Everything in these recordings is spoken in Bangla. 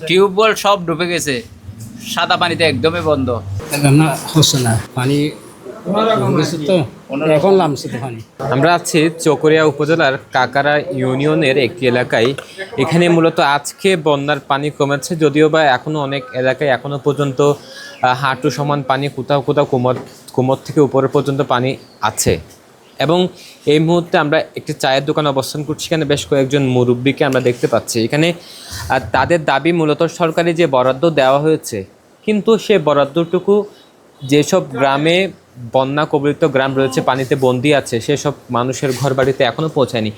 টিউবওয়েল সব ডুবে গেছে, সাদা পানিতে একদমই বন্ধ। রান্না হচ্ছে না, পানি গেছে তো এখন নামছে তো পানি। আমরা আছি চকরিয়া উপজেলার কাকারা ইউনিয়নের একটি এলাকায়। এখানে মূলত আজকে বন্যার পানি কমেছে, যদিও বা এখনো অনেক এলাকায় এখনো পর্যন্ত হাঁটু সমান পানি, কোথাও কোথাও কোমর থেকে উপরে পর্যন্ত পানি আছে। এবং এই মুহূর্তে আমরা একটি চায়ের দোকানে অবস্থান করছি, এখানে বেশ কয়েকজন মুরব্বীকে আমরা দেখতে পাচ্ছি। এখানে তাদের দাবি মূলত সরকারি যে বরাদ্দ দেওয়া হয়েছে, কিন্তু সে বরাদ্দটুকু যেসব গ্রামে বন্যা কবলিত গ্রাম রয়েছে, পানিতে বন্দি আছে, সেসব মানুষের ঘর বাড়িতে এখনও পৌঁছায়নি।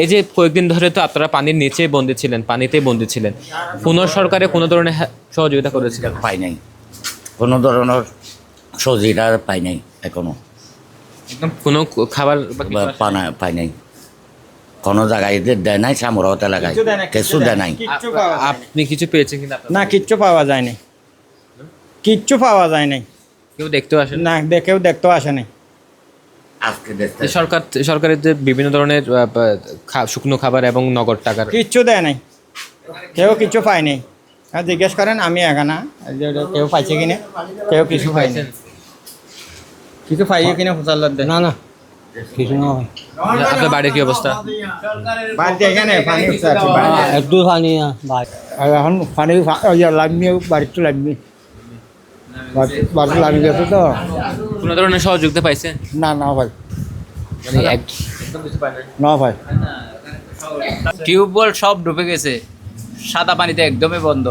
এই যে কয়েকদিন ধরে তো আপনারা পানির নিচেই বন্দি ছিলেন, পানিতেই বন্দি ছিলেন, কোনো সরকারে কোনো ধরনের সহযোগিতা করেছিলেন? পাই নাই, কোনো ধরনের সহযোগিতা পাই নাই এখনো। একদম কোনো খাবার পাই নাই, কোনো জায়গায় দেয় নাই, সামরাওত এলাকায় কিছু দেয় নাই। আপনি কিছু পেয়েছেন কিনা? না, কিচ্ছু পাওয়া যায় নাই, কিচ্ছু পাওয়া যায় নাই। কেউ দেখতেও আসেন না, কেউ দেখতেও আসে নাই। আজকে সরকারের যে বিভিন্ন ধরনের শুকনো খাবার এবং নগদ টাকার কিচ্ছু দেয় নাই, কেউ কিছু পায় নাই। আর জিজ্ঞেস করেন, আমি এখানা কেউ পাইছে কিনা, কেউ কিছু পাইছে, কিছু পাইছে কিনা ফসল দেয় না না কিছু না হয়। আপনার বাড়ির কি অবস্থা? বাড়িতে এখানে পানি উঠছে আছে, একটু পানি ভাই, আর এখন পানি লাগবে, বাড়িতে লাগবে, বাড়িতে লাগবে গেছে তো। কোনো ধরনের সহযোগিতা পাইছেন? না না ভাই, মানে না ভাই। টিউবওয়েল সব ডুবে গেছে, সাদা পানিতে একদমই বন্ধ।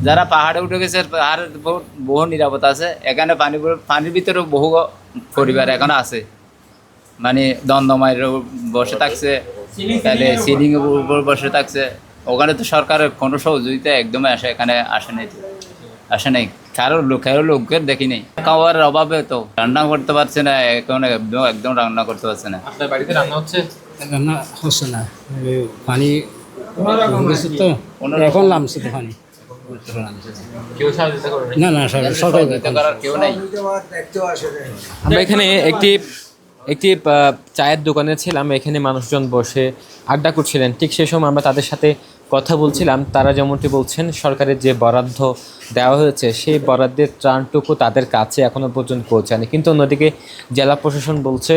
যারা পাহাড়ে উঠে গেছে, পাহাড়ের বহু নিরাপত্তা আছে। এখানে পানির ভিতরে বহু পরিবার এখনো আছে, মানে দমদমায় বসে থাকছে, তাহলে সিলিং এর উপর বসে থাকছে। ওখানে তো সরকারের কোনো সহযোগিতা একদমই এখানে আসে নাই। কারো লোকের দেখি নেই। খাওয়ার অভাবে তো রান্না করতে পারছে না, একদম রান্না করতে পারছে না। আপনার বাড়িতে রান্না হচ্ছে? রান্না হচ্ছে না, পানি গেছে তো এখন নামছে তো পানি। কেউ সহযোগিতা করবে না না সরকারি করার কেউ নাই। আমরা এখানে একটি চায়ের দোকানে ছিলাম, এখানে মানুষজন বসে আড্ডা করছিলেন। ঠিক সেই সময় আমরা তাদের সাথে কথা বলছিলাম। তারা যেমনটি বলছেন, সরকারের যে বরাদ্দ দেওয়া হয়েছে, সেই বরাদ্দের ত্রাণটুকু তাদের কাছে এখনও পর্যন্ত পৌঁছায়নি। কিন্তু অন্যদিকে জেলা প্রশাসন বলছে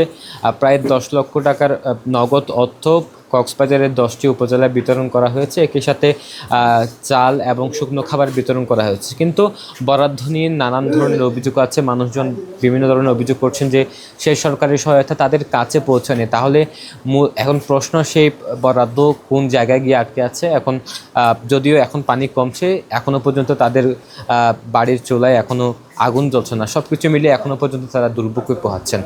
প্রায় 10 লক্ষ টাকার নগদ অর্থ কক্সবাজারের 10টি উপজেলায় বিতরণ করা হয়েছে। একই সাথে চাল এবং শুকনো খাবার বিতরণ করা হয়েছে। কিন্তু বরাদ্দ নিয়ে নানান ধরনের অভিযোগ আছে। মানুষজন বিভিন্ন ধরনের অভিযোগ করছেন যে সেই সরকারি সহায়তা তাদের কাছে পৌঁছায়নি। তাহলে এখন প্রশ্ন, সেই বরাদ্দ কোন জায়গায় গিয়ে আটকে আছে? এখন যদিও এখন পানি কমছে, এখনও পর্যন্ত তাদের বাড়ির চুলায় এখনও আগুন জ্বলছে না। সব কিছু মিলিয়ে এখনও পর্যন্ত তারা দুর্ভোগে পোহাচ্ছেন।